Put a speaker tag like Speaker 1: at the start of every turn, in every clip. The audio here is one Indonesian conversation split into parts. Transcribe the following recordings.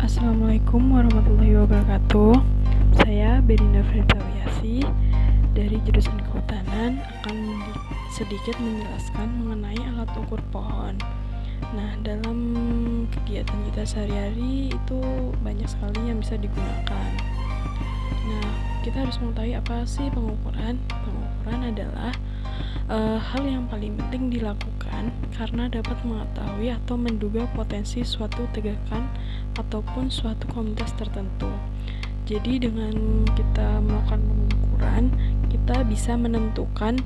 Speaker 1: Assalamualaikum warahmatullahi wabarakatuh. Saya Belinda Firdawiasi dari jurusan Kehutanan akan sedikit menjelaskan mengenai alat ukur pohon. Nah, dalam kegiatan kita sehari-hari itu banyak sekali yang bisa digunakan. Nah, kita harus mengetahui apa sih pengukuran. Pengukuran adalah hal yang paling penting dilakukan karena dapat mengetahui atau menduga potensi suatu tegakan ataupun suatu komunitas tertentu. Jadi dengan kita melakukan pengukuran, kita bisa menentukan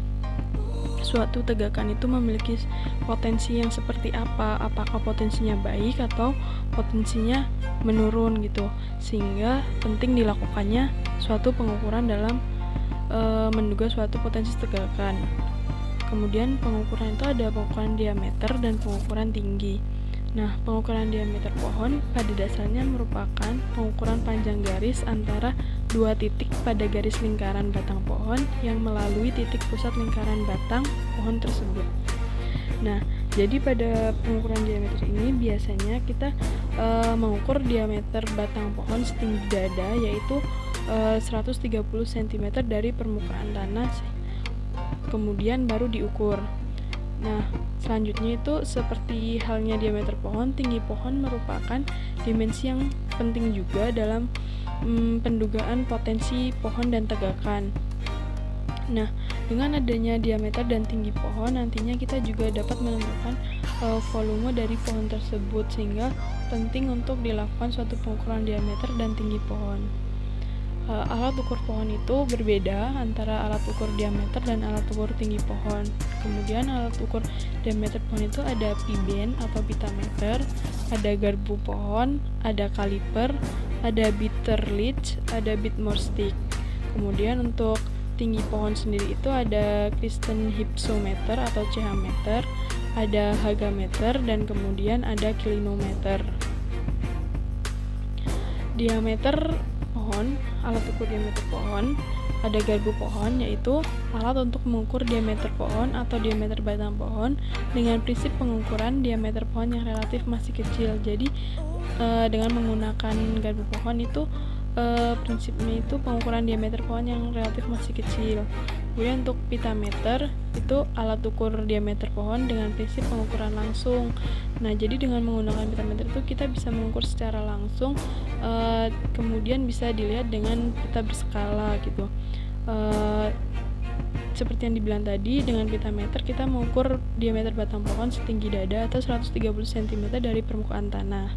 Speaker 1: suatu tegakan itu memiliki potensi yang seperti apa, apakah potensinya baik atau potensinya menurun gitu. Sehingga penting dilakukannya suatu pengukuran dalam menduga suatu potensi tegakan. Kemudian pengukuran itu ada pengukuran diameter dan pengukuran tinggi. Nah, pengukuran diameter pohon pada dasarnya merupakan pengukuran panjang garis antara dua titik pada garis lingkaran batang pohon yang melalui titik pusat lingkaran batang pohon tersebut. Nah, jadi pada pengukuran diameter ini biasanya kita mengukur diameter batang pohon setinggi dada, yaitu 130 cm dari permukaan tanah, kemudian baru diukur. Nah, selanjutnya itu seperti halnya diameter pohon, tinggi pohon merupakan dimensi yang penting juga dalam pendugaan potensi pohon dan tegakan. Nah, dengan adanya diameter dan tinggi pohon, nantinya kita juga dapat menentukan volume dari pohon tersebut, sehingga penting untuk dilakukan suatu pengukuran diameter dan tinggi pohon. Alat ukur pohon itu berbeda antara alat ukur diameter dan alat ukur tinggi pohon. Kemudian alat ukur diameter pohon itu ada pi-bend atau pitameter, ada garpu pohon, ada kaliper, ada bitter lead, ada Bittmer stick. Kemudian untuk tinggi pohon sendiri itu ada Christian hypsometer atau CH meter, ada hagameter, dan kemudian ada kilinometer. Diameter pohon, alat ukur diameter pohon, ada garpu pohon, yaitu alat untuk mengukur diameter pohon atau diameter batang pohon dengan prinsip pengukuran diameter pohon yang relatif masih kecil. Jadi dengan menggunakan garpu pohon itu prinsipnya itu pengukuran diameter pohon yang relatif masih kecil. Kemudian untuk pitameter itu alat ukur diameter pohon dengan prinsip pengukuran langsung. Nah, jadi dengan menggunakan pitameter itu kita bisa mengukur secara langsung, kemudian bisa dilihat dengan pita berskala gitu. Seperti yang dibilang tadi, dengan pitameter kita mengukur diameter batang pohon setinggi dada atau 130 cm dari permukaan tanah.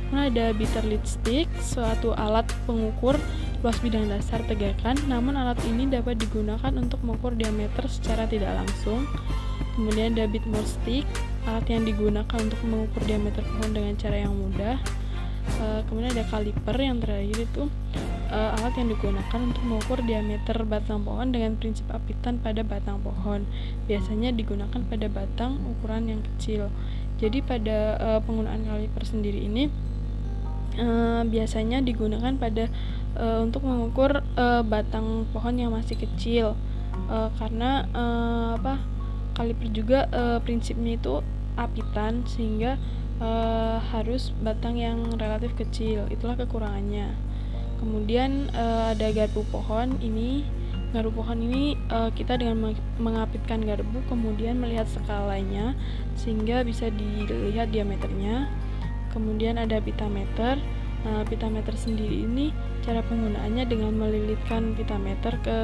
Speaker 1: Nah, ada bitter lead stick, suatu alat pengukur luas bidang dasar tegakan, namun alat ini dapat digunakan untuk mengukur diameter secara tidak langsung. Kemudian ada Bittmer stick, alat yang digunakan untuk mengukur diameter pohon dengan cara yang mudah. Kemudian ada kaliper yang terakhir itu alat yang digunakan untuk mengukur diameter batang pohon dengan prinsip apitan pada batang pohon. Biasanya digunakan pada batang ukuran yang kecil. Jadi pada penggunaan kaliper sendiri ini biasanya digunakan pada untuk mengukur batang pohon yang masih kecil, karena kaliper juga prinsipnya itu apitan, sehingga harus batang yang relatif kecil. Itulah kekurangannya. Kemudian ada garpu pohon. Garpu pohon ini kita dengan mengapitkan garpu kemudian melihat skalanya sehingga bisa dilihat diameternya. Kemudian ada pitameter. Nah, pitameter sendiri ini cara penggunaannya dengan melilitkan pitameter ke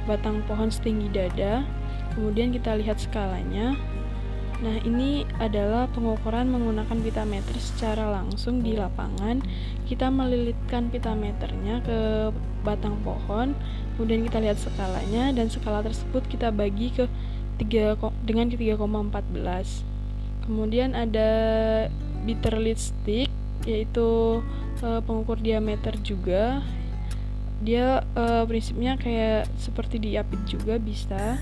Speaker 1: batang pohon setinggi dada, kemudian kita lihat skalanya. Nah, ini adalah pengukuran menggunakan pitameter secara langsung di lapangan. Kita melilitkan pitameternya ke batang pohon, kemudian kita lihat skalanya, dan skala tersebut kita bagi dengan 3,14. Kemudian ada bitter lead stick, yaitu pengukur diameter juga. Dia prinsipnya kayak seperti diapit juga bisa.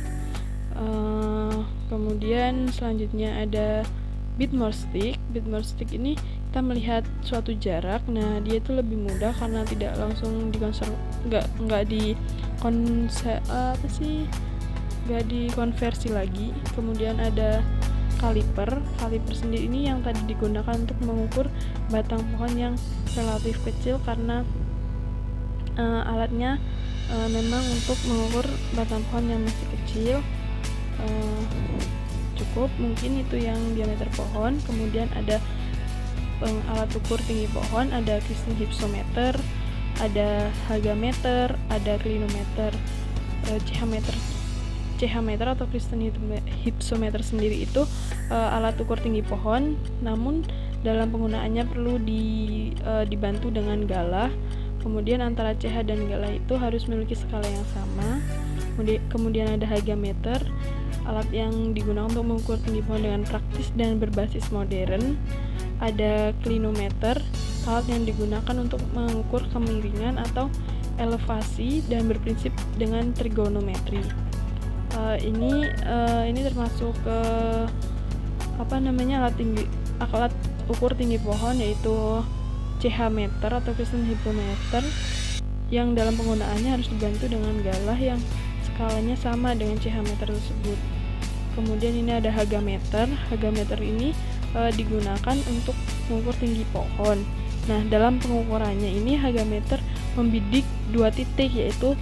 Speaker 1: Kemudian selanjutnya ada Bittmer stick. Bittmer stick ini kita melihat suatu jarak. Nah, dia itu lebih mudah karena tidak langsung dikonversi lagi. Kemudian ada kaliper. Kaliper sendiri ini yang tadi digunakan untuk mengukur batang pohon yang relatif kecil karena alatnya memang untuk mengukur batang pohon yang masih kecil. Cukup mungkin itu yang diameter pohon. Kemudian ada alat ukur tinggi pohon, ada Kristen hypsometer, ada hagameter, ada klinometer. CH-meter atau Kristen hypsometer sendiri itu alat ukur tinggi pohon, namun dalam penggunaannya perlu dibantu dengan galah. Kemudian antara CH dan galah itu harus memiliki skala yang sama. Kemudian ada hagameter, alat yang digunakan untuk mengukur tinggi pohon dengan praktis dan berbasis modern. Ada klinometer, alat yang digunakan untuk mengukur kemiringan atau elevasi dan berprinsip dengan trigonometri. Ini termasuk alat ukur tinggi pohon, yaitu CH-meter atau Kristen hypsometer, yang dalam penggunaannya harus dibantu dengan galah yang skalanya sama dengan CH-meter tersebut. Kemudian ini ada hagameter. Hagameter ini digunakan untuk mengukur tinggi pohon. Nah, dalam pengukurannya ini hagameter membidik 2 titik, yaitu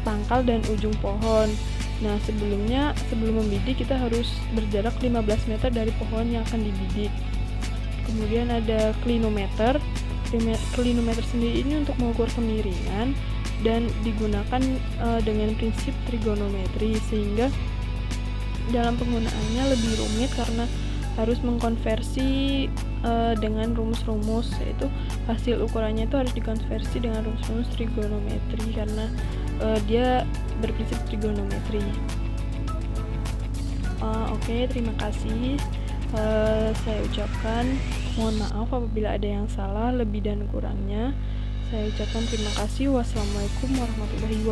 Speaker 1: pangkal dan ujung pohon. Nah, sebelum membidik kita harus berjarak 15 meter dari pohon yang akan dibidik. Kemudian ada klinometer. Klinometer sendiri ini untuk mengukur kemiringan dan digunakan dengan prinsip trigonometri, sehingga dalam penggunaannya lebih rumit karena harus mengkonversi dengan rumus-rumus, yaitu hasil ukurannya itu harus dikonversi dengan rumus-rumus trigonometri karena dia berprinsip trigonometri. Oke, terima kasih. Saya ucapkan mohon maaf apabila ada yang salah, lebih dan kurangnya. Saya ucapkan terima kasih. Wassalamualaikum warahmatullahi wabarakatuh.